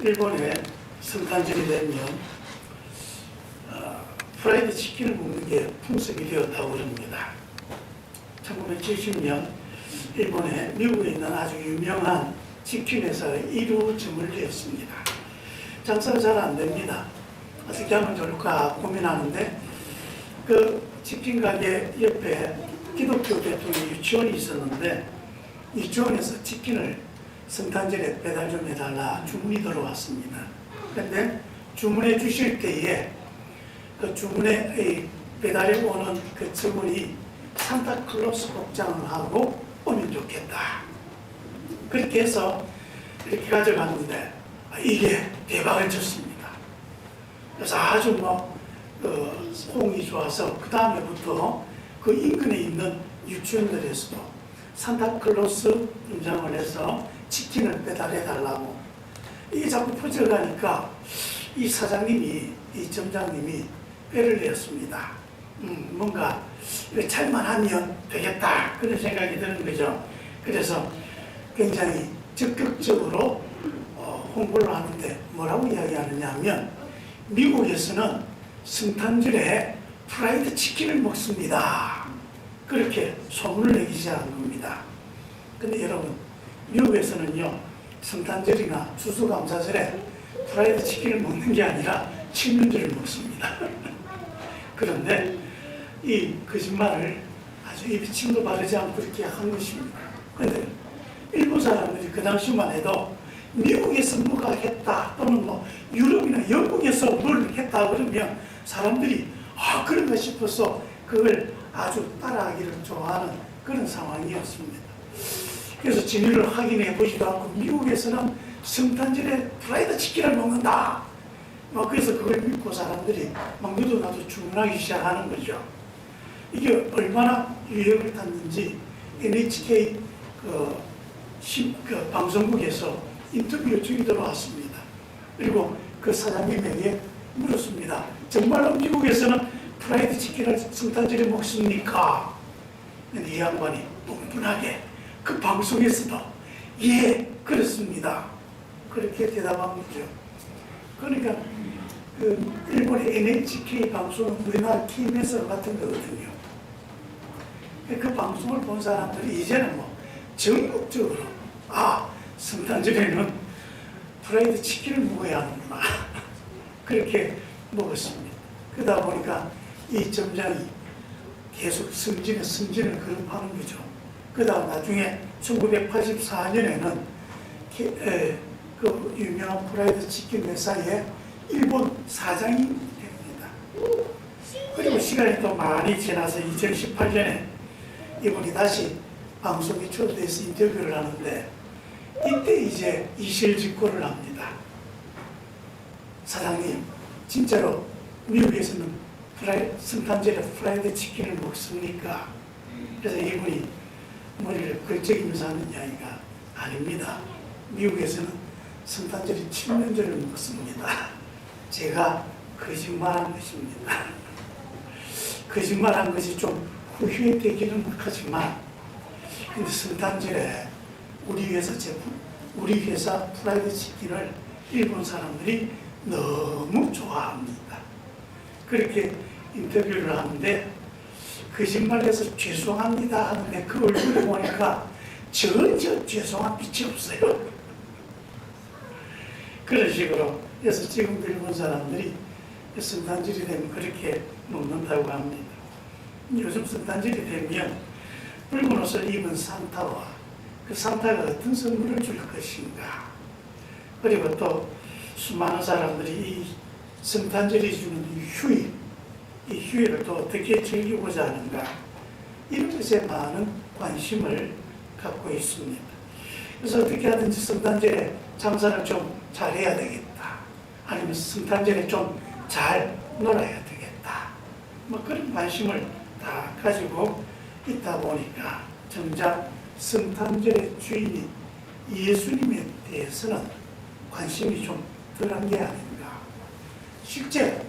일본에 성탄절이 되면 프라이드 치킨을 먹는 게 풍습이 되었다고 그럽니다. 1970년 일본에 미국에 있는 아주 유명한 치킨 회사의 1호점을 냈습니다. 장사가 잘 안 됩니다. 어떻게 하면 좋을까 고민하는데 그 치킨 가게 옆에 기독교 대통령 유치원이 있었는데 유치원에서 치킨을 성탄절에 배달 좀 해달라 주문이 들어왔습니다. 그런데 주문해 주실 때에 그 주문에 배달해 오는 그 직원이 산타클로스 복장을 하고 오면 좋겠다. 그렇게 해서 이렇게 가져갔는데 이게 대박을 쳤습니다. 그래서 아주 호응이 좋아서 그 다음에부터 그 인근에 있는 유치원들에서도 산타클로스 분장을 해서 치킨을 배달해달라고 이게 자꾸 퍼져가니까 이 사장님이, 이 점장님이 꾀를 내었습니다. 뭔가 잘만 하면 되겠다 그런 생각이 드는 거죠. 그래서 굉장히 적극적으로 홍보를 하는데 뭐라고 이야기하느냐 하면 미국에서는 성탄절에 프라이드 치킨을 먹습니다. 그렇게 소문을 내기 시작한 겁니다. 근데 여러분 미국에서는요 성탄절이나 추수감사절에 프라이드 치킨을 먹는 게 아니라 칠면조를 먹습니다. 그런데 이 거짓말을 아주 입에 침도 바르지 않고 이렇게 한 것입니다. 그런데 일본 사람들이 그 당시만 해도 미국에서 뭐가 했다 또는 유럽이나 영국에서 뭘 했다 그러면 사람들이 그런가 싶어서 그걸 아주 따라하기를 좋아하는 그런 상황이었습니다. 그래서 진위를 확인해 보지도 않고 미국에서는 성탄절에 프라이드 치킨을 먹는다. 그래서 그걸 믿고 사람들이 너도 나도 주문하기 시작하는 거죠. 이게 얼마나 유행을 탔는지 NHK 방송국에서 인터뷰 요청이 들어왔습니다. 그리고 그 사장님에게 물었습니다. 정말로 미국에서는 프라이드 치킨을 성탄절에 먹습니까? 근데 이 양반이 뻔뻔하게 그 방송에서도 예 그렇습니다. 그렇게 대답한 거죠. 그러니까 그 일본의 NHK 방송은 우리나라 KBS 같은 거거든요. 그 방송을 본 사람들이 이제는 전국적으로 성탄절에는 프라이드 치킨을 먹어야 하는구나. 그렇게 먹었습니다. 그러다 보니까 이 점장이 계속 승진을 거듭하는 거죠. 그 다음 나중에 1984년에는 그 유명한 프라이드 치킨 회사의 일본 사장이 됩니다. 그리고 시간이 또 많이 지나서 2018년에 이분이 다시 방송에 초대해서 인터뷰를 하는데 이때 이제 이실직고를 합니다. 사장님, 진짜로 미국에서는 성탄절에 프라이드 치킨을 먹습니까? 그래서 이분이 머리를 걸쩍이면서 하는 이야기가 아닙니다. 미국에서는 성탄절에 칠면조를 먹습니다. 제가 거짓말한 것입니다. 거짓말한 것이 좀 후회되기는 하지만 근데 성탄절에 우리 회사 프라이드 치킨을 일본 사람들이 너무 좋아합니다. 그렇게 인터뷰를 하는데 거짓말해서 죄송합니다 하는데 그 얼굴을 보니까 전혀 죄송한 빛이 없어요. 그런 식으로 그래서 지금도 일본 사람들이 성탄절이 되면 그렇게 먹는다고 합니다. 요즘 성탄절이 되면 붉은 옷을 입은 산타와 그 산타가 어떤 선물을 줄 것인가, 그리고 또 수많은 사람들이 이 성탄절이 주는 이 휴일을 또 어떻게 즐기고자 하는가, 이런 것에 많은 관심을 갖고 있습니다. 그래서 어떻게 하든지 성탄절에 장사를 좀 잘해야 되겠다, 아니면 성탄절에 좀 잘 놀아야 되겠다, 그런 관심을 다 가지고 있다 보니까 정작 성탄절의 주인이 예수님에 대해서는 관심이 좀 덜한 게 아닌가. 실제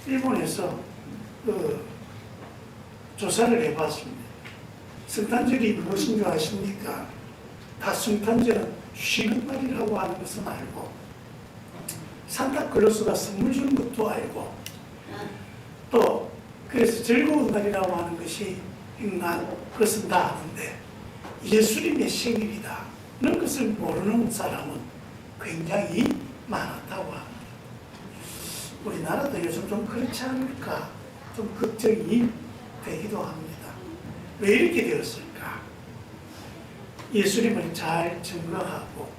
일본에서 조사를 해봤습니다. 성탄절이 무엇인 줄 아십니까? 다 성탄절은 쉬는 날이라고 하는 것은 알고 산타클로스가 선물 주는 것도 알고, 또 그래서 즐거운 날이라고 하는 것이 인간 그것은 다 아는데 예수님의 생일이다 는 것을 모르는 사람은 굉장히 많았다고 합니다. 우리나라도 요즘 좀 그렇지 않을까 좀 걱정이 되기도 합니다. 왜 이렇게 되었을까? 예수님을 잘 증거하고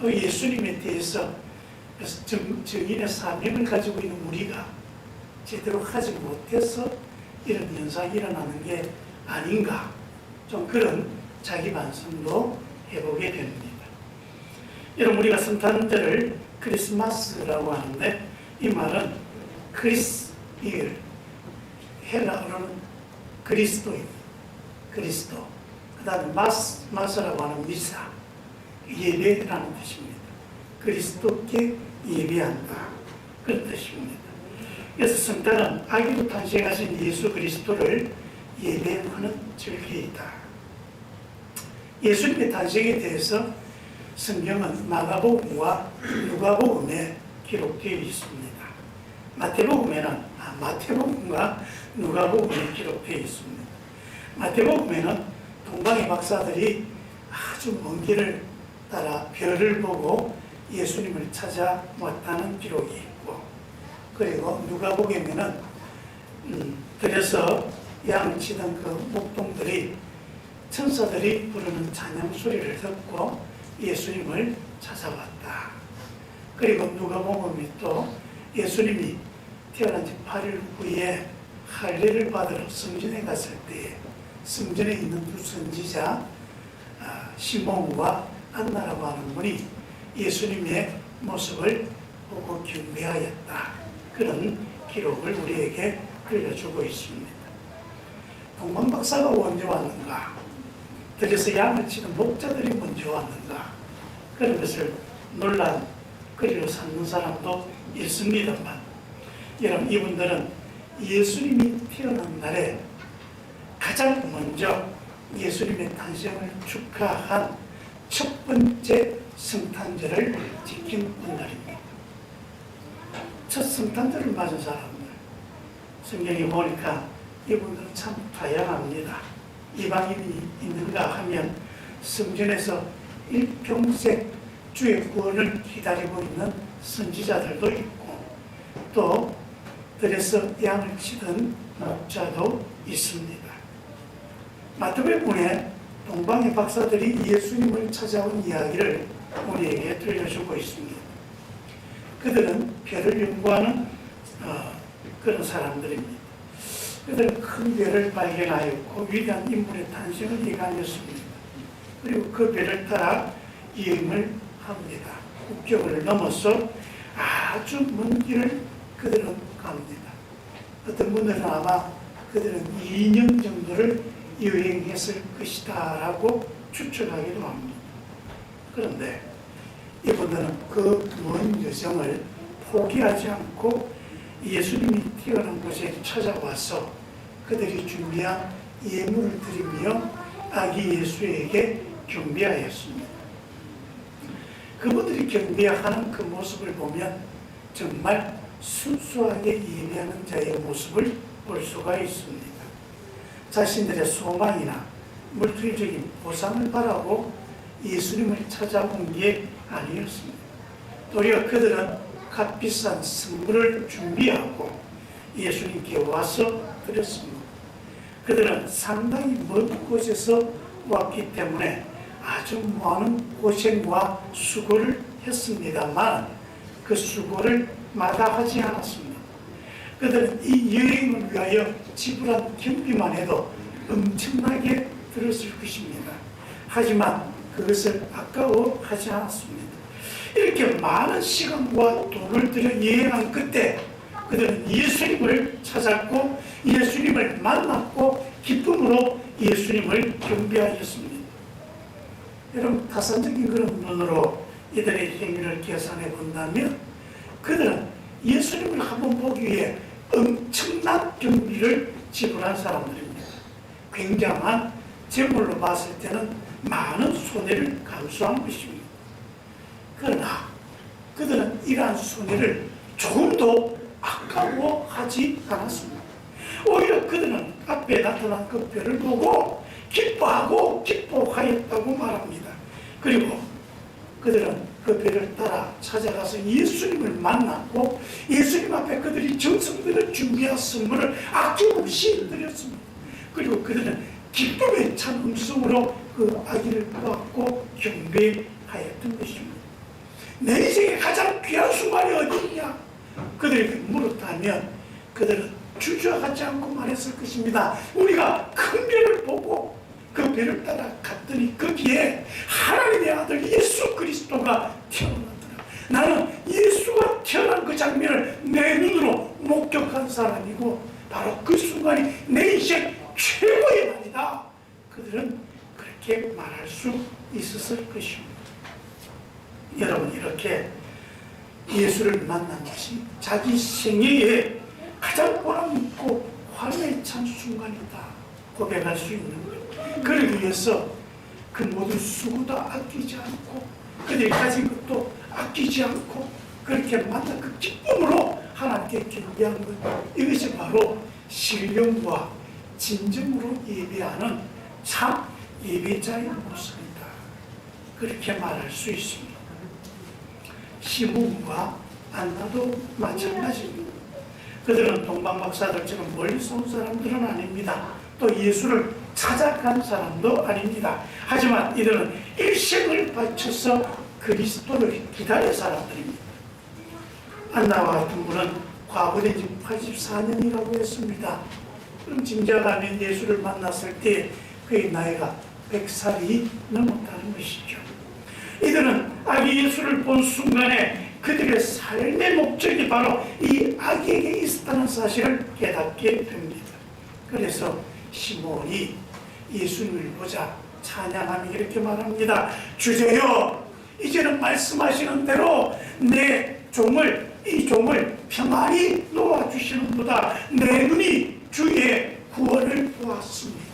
또 예수님에 대해서 증인의 사명을 가지고 있는 우리가 제대로 하지 못해서 이런 현상이 일어나는 게 아닌가, 좀 그런 자기 반성도 해보게 됩니다. 여러분, 우리가 성탄절을 크리스마스라고 하는데 이 말은 크리스일, 헬라어로는 그리스도인, 그리스도, 그 다음에 마스라고 하는 미사, 예배라는 뜻입니다. 그리스도께 예배한다, 그런 뜻입니다. 그래서 성탄은 아기로 탄생하신 예수 그리스도를 예배하는 절기이다. 예수님의 탄생에 대해서 성경은 마가복음과 누가복음에 기록되어 있습니다. 마태복음과 누가복음에 기록되어 있습니다. 마태복음에는 동방의 박사들이 아주 먼 길을 따라 별을 보고 예수님을 찾아왔다는 기록이 있고, 그리고 누가복음에는 그래서 양을 치던 그 목동들이 천사들이 부르는 찬양 소리를 듣고 예수님을 찾아왔다. 그리고 누가복음이 또 예수님이 태어난 지 8일 후에 할례를 받으러 성전에 갔을 때에 성전에 있는 두 선지자 시몬과 안나라고 하는 분이 예수님의 모습을 보고 경배하였다. 그런 기록을 우리에게 들려주고 있습니다. 동방박사가 언제 왔는가? 그래서 양을 치는 목자들이 먼저 왔는가? 그런 것을 논란 그리로 삼는 사람도 있습니다만, 여러분, 이분들은 예수님이 태어난 날에 가장 먼저 예수님의 탄생을 축하한 첫 번째 성탄절을 지킨 분들입니다. 첫 성탄절을 맞은 사람들, 성경에 보니까 이분들은 참 다양합니다. 이방인이 있는가 하면 성전에서 일평생 주의 구원을 기다리고 있는 선지자들도 있고, 또 들에서 양을 치던 목자도 있습니다. 마태복음에 동방의 박사들이 예수님을 찾아온 이야기를 우리에게 들려주고 있습니다. 그들은 별을 연구하는 그런 사람들입니다. 그들은 큰 별을 발견하였고 위대한 인물의 탄생을 예감했습니다. 그리고 그 별을 따라 여행을 합니다. 국경을 넘어서 아주 먼 길을 그들은 갑니다. 어떤 분들은 아마 그들은 2년 정도를 여행했을 것이다 라고 추측하기도 합니다. 그런데 이분들은 그 먼 여정을 포기하지 않고 예수님이 태어난 곳에 찾아와서 그들이 준비한 예물을 드리며 아기 예수에게 경배하였습니다. 그분들이 경배하는 그 모습을 보면 정말 순수하게 예배하는 자의 모습을 볼 수가 있습니다. 자신들의 소망이나 물질적인 보상을 바라고 예수님을 찾아온 게 아니었습니다. 도리어 그들은 값비싼 선물을 준비하고 예수님께 와서 드렸습니다. 그들은 상당히 먼 곳에서 왔기 때문에 아주 많은 고생과 수고를 했습니다만 그 수고를 마다하지 않았습니다. 그들은 이 여행을 위하여 지불한 경비만 해도 엄청나게 들었을 것입니다. 하지만 그것을 아까워하지 않았습니다. 이렇게 많은 시간과 돈을 들여 여행한 끝에 그들은 예수님을 찾았고 예수님을 만났고 기쁨으로 예수님을 경배하였습니다. 여러분, 타산적인 그런 눈으로 이들의 행위를 계산해 본다면 그들은 예수님을 한번 보기 위해 엄청난 경비를 지불한 사람들입니다. 굉장한 재물로 봤을 때는 많은 손해를 감수한 것입니다. 그러나 그들은 이러한 손해를 조금도 아까워하지 않았습니다. 오히려 그들은 앞에 나타난 그 별을 보고 기뻐하고 기뻐하였다고 말합니다. 그리고 그들은 그 별을 따라 찾아가서 예수님을 만났고 예수님 앞에 그들이 정성들을 준비한 선물을 아낌없이 드렸습니다. 그리고 그들은 기쁨의 찬 음성으로 그 아기를 보았고 경배하였던 것입니다. 내 인생의 가장 귀한 순간이 어디 있냐? 그들에게 물었다면 그들은 주저하지 않고 말했을 것입니다. 우리가 큰 별을 보고 그 별을 따라 갔더니 거기에 하나님의 아들 예수 그리스도가 태어나더라. 나는 예수가 태어난 그 장면을 내 눈으로 목격한 사람이고 바로 그 순간이 내 인생 최고의 날이다. 그들은 그렇게 말할 수 있었을 것입니다. 여러분, 이렇게 예수를 만난 것이 자기 생애에 가장 보람있고 화려에 찬 순간이다 고백할 수 있는 것. 그를 위해서 그 모든 수고도 아끼지 않고 그들이 가진 것도 아끼지 않고 그렇게 만난 그 기쁨으로 하나님께 경배한 것, 이것이 바로 신령과 진정으로 예배하는 참 예배자의 모습이다. 그렇게 말할 수 있습니다. 시몬과 안나도 마찬가지입니다. 그들은 동방박사들처럼 멀리서 온 사람들은 아닙니다. 또 예수를 찾아간 사람도 아닙니다. 하지만 이들은 일생을 바쳐서 그리스도를 기다릴 사람들입니다. 안나와 같은 분은 과거된 지 84년이라고 했습니다. 그럼 짐작하면 예수를 만났을 때 그의 나이가 100살이 넘었다는 것이죠. 이들은 아기 예수를 본 순간에 그들의 삶의 목적이 바로 이 아기에게 있었다는 사실을 깨닫게 됩니다. 그래서 시몬이 예수님을 보자 찬양하며 이렇게 말합니다. 주제여, 이제는 말씀하시는 대로 내 종을, 이 종을 평안히 놓아주시는도다. 내 눈이 주의 구원을 보았습니다.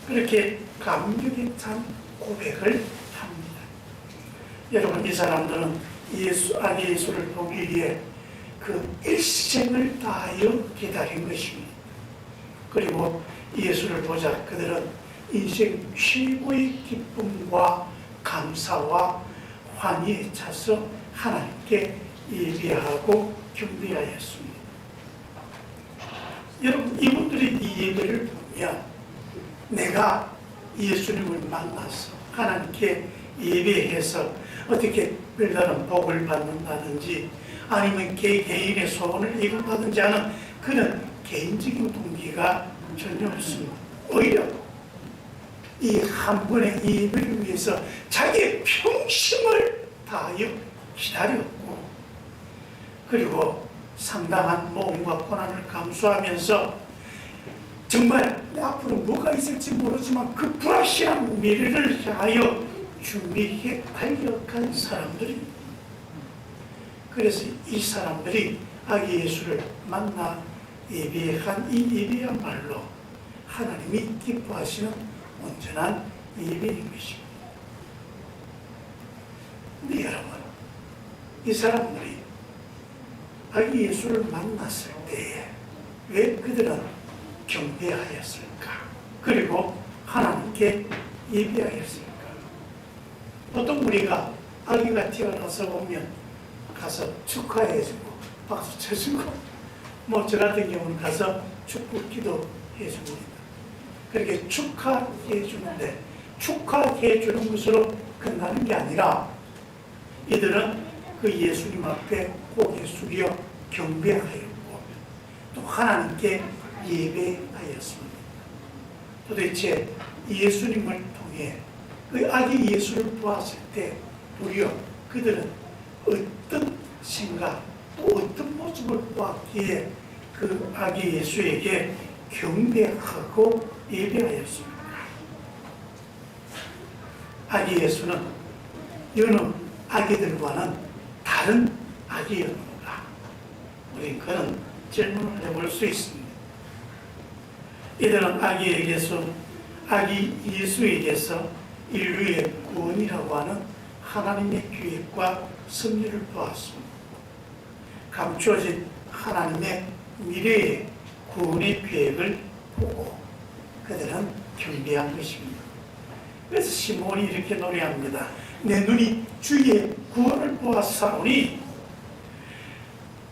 그렇게 감격에 찬 고백을 합니다. 여러분, 이 사람들은 아기 예수를 보기 위해 그 일생을 다하여 기다린 것입니다. 그리고 예수를 보자 그들은 인생 최고의 기쁨과 감사와 환희에 차서 하나님께 예배하고 경배하였습니다. 여러분, 이분들이 이 예배를 보면 내가 예수님을 만나서 하나님께 예배해서 어떻게 별다른 복을 받는다든지 아니면 개인의 소원을 이루다든지 하는 그런 개인적인 동기가 전혀 없습니다. 오히려 이 한 번의 예배를 위해서 자기의 평심을 다하여 기다렸고 그리고 상당한 모험과 고난을 감수하면서 정말 앞으로 뭐가 있을지 모르지만 그 불확실한 미래를 향하여 준비해 달려간 사람들입니다. 그래서 이 사람들이 아기 예수를 만나 예배한 이 예배야말로 하나님이 기뻐하시는 온전한 예배인 것입니다. 근데 여러분, 이 사람들이 아기 예수를 만났을 때에 왜 그들은 경배하였을까? 그리고 하나님께 예배하였을까? 보통 우리가 아기가 태어나서 오면 가서 축하해주고 박수 쳐주고 뭐 저 같은 경우는 가서 축복 기도해줍니다. 그렇게 축하해주는데 축하해주는 것으로 끝나는 게 아니라 이들은 그 예수님 앞에 고개 숙여 경배하였고 또 하나님께 예배하였습니다. 도대체 예수님을 통해 그 아기 예수를 보았을 때 도리어 그들은 어떤 생각 또 어떤 모습을 보았기에 그 아기 예수에게 경배하고 예배하였습니다. 아기 예수는 여느 아기들과는 다른 아기였는가? 우리 그런 질문을 해볼 수 있습니다. 이들은 아기 예수에게서 인류의 구원이라고 하는 하나님의 계획과 섭리를 보았습니다. 감추어진 하나님의 미래의 구원의 계획을 보고 그들은 경배한 것입니다. 그래서 시몬이 이렇게 노래합니다. 내 눈이 주의 구원을 보았사오니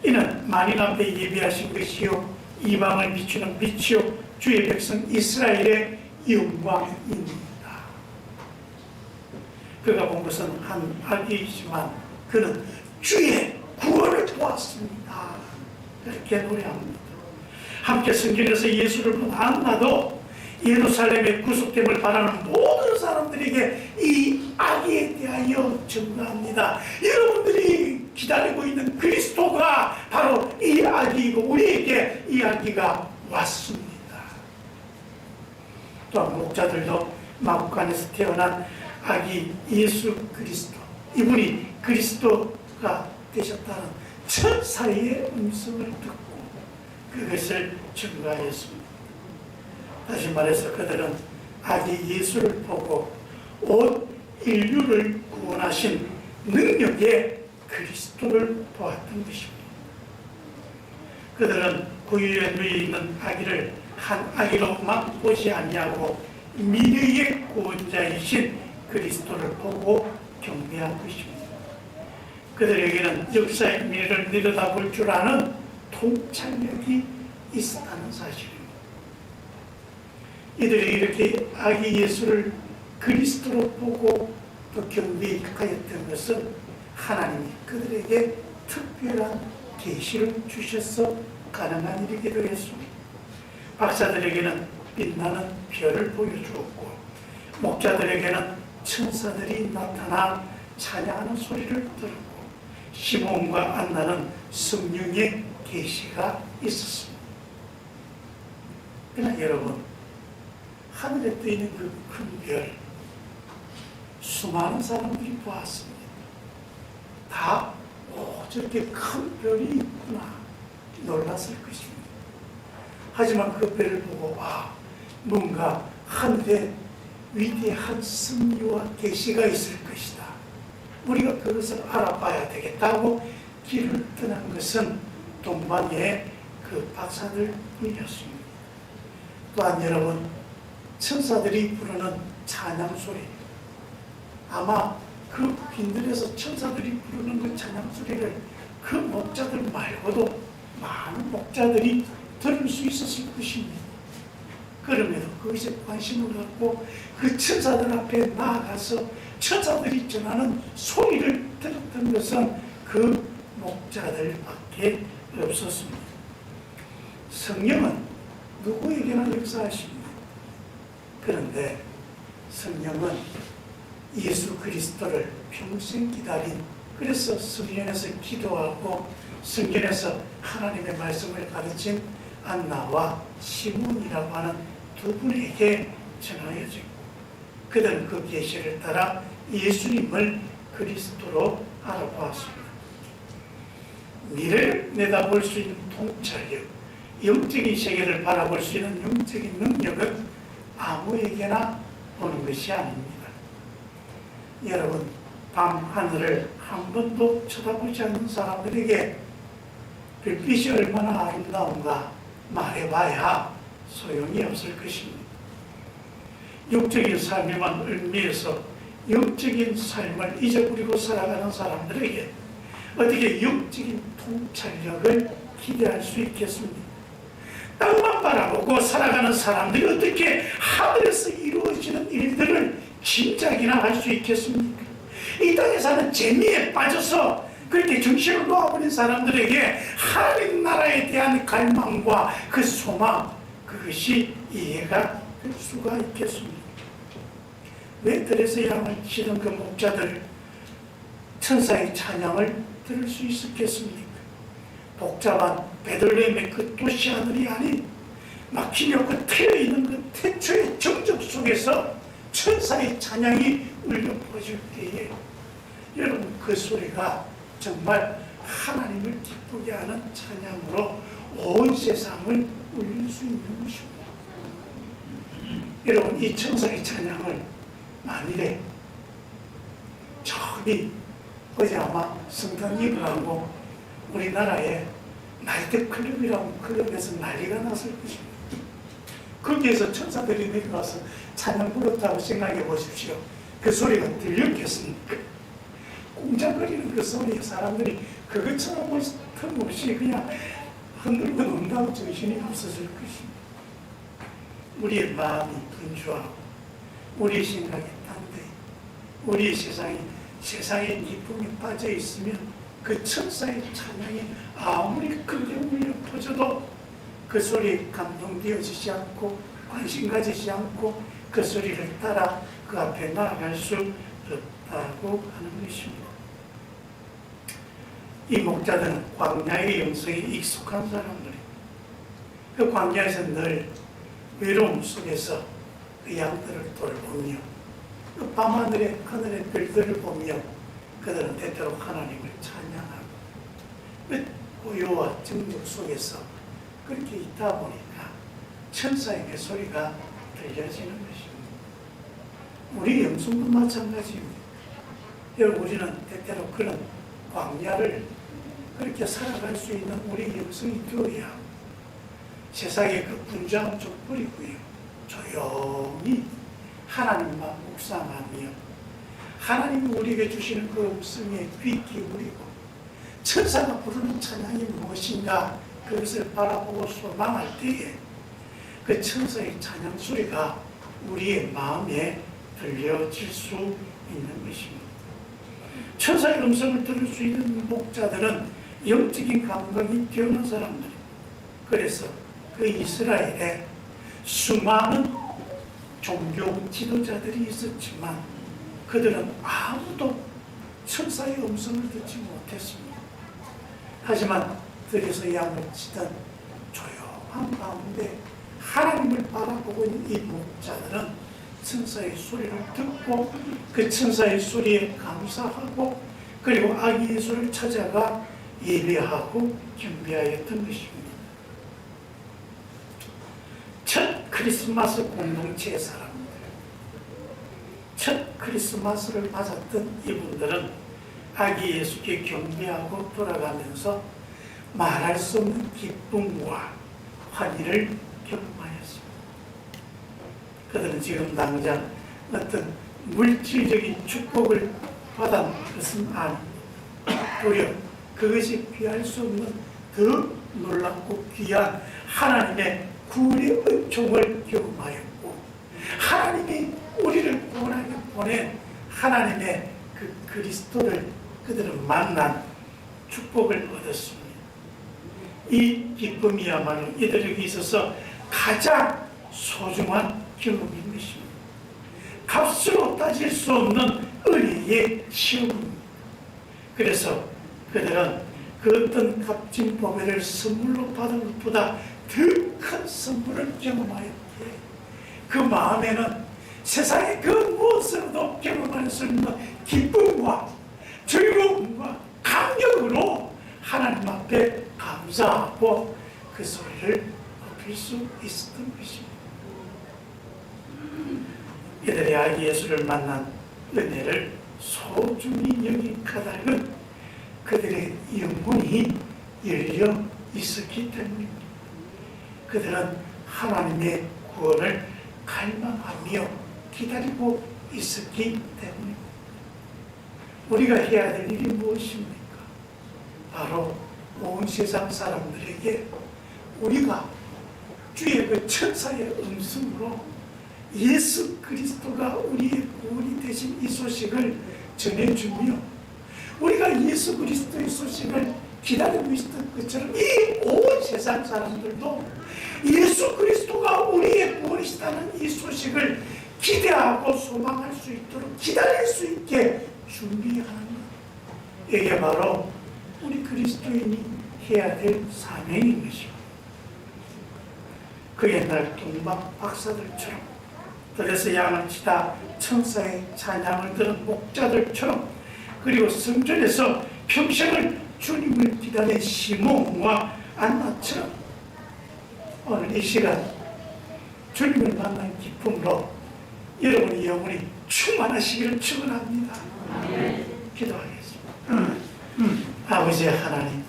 이는 만인 앞에 예비하신 것이요 이방을 비추는 빛이요 주의 백성 이스라엘의 영광입니다. 그가 본 것은 한 아기이지만 그는 주의 구원을 보았습니다. 그렇게 노래합니다. 함께 성경에서 예수를 본 안나도 예루살렘의 구속됨을 바라는 모든 사람들에게 이 아기에 대하여 증거합니다. 여러분들이 기다리고 있는 그리스도가 바로 이 아기이고 우리에게 이 아기가 왔습니다. 또한 목자들도 마구간에서 태어난 아기 예수 그리스도, 이분이 그리스도가 되셨다는 천사의 음성을 듣고 그것을 증거하였습니다. 다시 말해서 그들은 아기 예수를 보고 온 인류를 구원하신 능력의 그리스도를 보았던 것입니다. 그들은 구유에 누워 있는 아기를 한 아기로만 보지 아니하고 미래의 구원자이신 그리스도를 보고 경배한 것입니다. 그들에게는 역사의 미래를 내려다볼 줄 아는 통찰력이 있었다는 사실입니다. 이들이 이렇게 아기 예수를 그리스도로 보고 또 경배하였던 것은 하나님이 그들에게 특별한 계시를 주셔서 가능한 일이기도 했습니다. 박사들에게는 빛나는 별을 보여주었고 목자들에게는 천사들이 나타나 찬양하는 소리를 들었고 시몬과 안나는 성령의 계시가 있었습니다. 그러나 여러분, 하늘에 떠 있는 그 큰 별, 수많은 사람들이 보았습니다. 다 저렇게 큰 별이 있구나 놀랐을 것입니다. 하지만 그 별을 보고 뭔가 하늘에 위대한 승리와 계시가 있을 것이다. 우리가 그것을 알아봐야 되겠다고 길을 떠난 것은 동방의 그 박사들 뿐이었습니다. 또한 여러분, 천사들이 부르는 찬양 소리, 아마 그 빈들에서 천사들이 부르는 그 찬양 소리를 그 목자들 말고도 많은 목자들이 들을 수 있었을 것입니다. 그럼에도 거기서 관심을 갖고 그 천사들 앞에 나아가서 천사들이 전하는 소리를 들었던 것은 그 목자들밖에 없었습니다. 성령은 누구에게나 역사하십니다. 그런데 성령은 예수 그리스도를 평생 기다린, 그래서 성령에서 기도하고 성경에서 하나님의 말씀을 가르친 안나와 시몬이라고 하는 두 분에게 전하여지고 그들은 그 계시를 따라 예수님을 그리스도로 알아보았습니다. 미래를 내다볼 수 있는 통찰력, 영적인 세계를 바라볼 수 있는 영적인 능력은 아무에게나 오는 것이 아닙니다. 여러분, 밤 하늘을 한 번도 쳐다보지 않는 사람들에게 별빛이 얼마나 아름다운가 말해봐야 소용이 없을 것입니다. 육적인 삶에만 얽매여서 영적인 삶을 잊어버리고 살아가는 사람들에게 어떻게 영적인 통찰력을 기대할 수 있겠습니까? 땅만 바라보고 살아가는 사람들이 어떻게 하늘에서 이루어지는 일들을 짐작이나 할 수 있겠습니까? 이 땅에 사는 재미에 빠져서 그렇게 정신을 놓아버린 사람들에게 하나님 나라에 대한 갈망과 그 소망, 그것이 이해가 될 수가 있겠습니까? 왜 들에서 양을 치는 그 목자들 천사의 찬양을 들을 수 있었겠습니까? 복잡한 베들레헴의 그 도시 하늘이 아닌 막히며 그 트여있는 그 태초의 정적 속에서 천사의 찬양이 울려 퍼질 때에 여러분, 그 소리가 정말 하나님을 기쁘게 하는 찬양으로 온 세상을 울릴 수 있는 것입니다. 여러분, 이 천사의 찬양을 만일에 저 마음이 어제 아마 성탄 이브라고 우리나라에 나이트 클럽이라고 클럽에서 난리가 났을 것입니다. 거기에서 천사들이 내려와서 찬양 불렀다고 생각해 보십시오. 그 소리가 들렸겠습니까? 꽁장거리는 그 소리에 사람들이 그것처럼 틈없이 그냥 흔들고 논다고 정신이 없어질 것입니다. 우리의 마음이 분주하고 우리의 생각이 딴데 우리의 세상의 기쁨에 빠져 있으면 그 천사의 찬양이 아무리 크게 울려 퍼져도 그 소리에 감동되어지지 않고 관심 가지지 않고 그 소리를 따라 그 앞에 나아갈 수 없다고 하는 것입니다. 이 목자들은 광야의 영성에 익숙한 사람들이 그 광야에서 늘 외로움 속에서 그 양들을 돌보며 그 밤하늘의 하늘의 별들을 보며 그들은 때때로 하나님을 찬양하고 그 고요와 정적 속에서 그렇게 있다 보니까 천사의 그 소리가 들려지는 것입니다. 우리 영성도 마찬가지입니다. 여러분, 우리는 때때로 그런 광야를 그렇게 살아갈 수 있는 우리 영성이 되어야 세상의 그 분주함 좀 버리고요, 조용히 하나님만 묵상하며 하나님이 우리에게 주시는 그 음성에 귀 기울이고 천사가 부르는 찬양이 무엇인가 그것을 바라보고 소망할 때에 그 천사의 찬양 소리가 우리의 마음에 들려질 수 있는 것입니다. 천사의 음성을 들을 수 있는 목자들은 영적인 감각이 뛰어난 사람들입니다. 그래서 그 이스라엘에 수많은 종교 지도자들이 있었지만 그들은 아무도 천사의 음성을 듣지 못했습니다. 하지만 들에서 양을 치던 조용한 가운데 하나님을 바라보고 있는 이 목자들은 천사의 소리를 듣고 그 천사의 소리에 감사하고 그리고 아기 예수를 찾아가 예배하고 경배하였던 것입니다. 첫 크리스마스 공동체의 사람들, 첫 크리스마스를 맞았던 이분들은 아기 예수께 경배하고 돌아가면서 말할 수 없는 기쁨과 환희를 경험하였습니다. 그들은 지금 당장 어떤 물질적인 축복을 받은 것은 아닙니다. 오히려 그것이 피할 수 없는 더 놀랍고 귀한 하나님의 구원의 은총을 경험하였고 하나님이 우리를 구원하게 보낸 하나님의 그 그리스도를 그들은 만난 축복을 얻었습니다. 이 기쁨이야말로 이들에게 있어서 가장 소중한 경험인 것입니다. 값으로 따질 수 없는 은혜의 시험입니다. 그래서 그들은 그 어떤 값진 보배를 선물로 받은 것보다 더 큰 선물을 경험하였기에 그 마음에는 세상의 그 무엇으로도 경험할 수 있는 기쁨과 즐거움과 감격으로 하나님 앞에 감사하고 그 소리를 높일 수 있었던 것입니다. 이들의 아기 예수를 만난 은혜를 소중히 여긴 까닭은 그들의 영혼이 열려 있었기 때문입니다. 그들은 하나님의 구원을 갈망하며 기다리고 있었기 때문입니다. 우리가 해야 될 일이 무엇입니까? 바로 온 세상 사람들에게 우리가 주의 그 천사의 음성으로 예수 그리스도가 우리의 구원이 되신 이 소식을 전해주며 우리가 예수 그리스도의 소식을 기다리고 있었던 것처럼 이 온 세상 사람들도 예수 그리스도가 우리의 구원이시다는 이 소식을 기대하고 소망할 수 있도록 기다릴 수 있게 준비하는 것, 이게 바로 우리 그리스도인이 해야 될 사명인 것입니다. 그 옛날 동방 박사들처럼 들에서 양을 치다 천사의 찬양을 들은 목자들처럼 그리고 성전에서 평생을 주님을 기다린 시몬과 안나처럼 오늘 이 시간 주님을 만난 기쁨으로 여러분의 영혼이 충만하시기를 축원합니다. 기도하겠습니다. 아버지 하나님,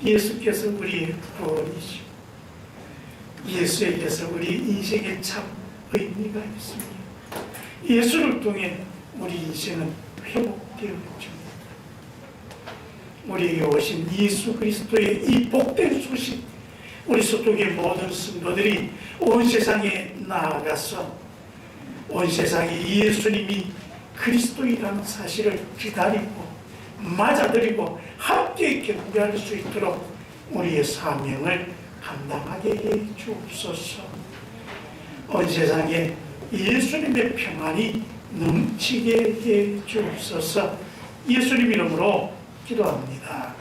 예수께서 우리의 구원이시오. 예수에게서 우리 인생에 참 의미가 있습니다. 예수를 통해 우리 인생은 회복되어집니다. 우리에게 오신 예수 그리스도의 이 복된 소식, 우리 소속의 모든 성도들이 온 세상에 나아가서 온 세상에 예수님이 그리스도이라는 사실을 기다리고 맞아들이고 함께 경배할 수 있도록 우리의 사명을 감당하게 해 주옵소서. 온 세상에 예수님의 평안이 넘치게 해 주옵소서. 예수님 이름으로 기도합니다.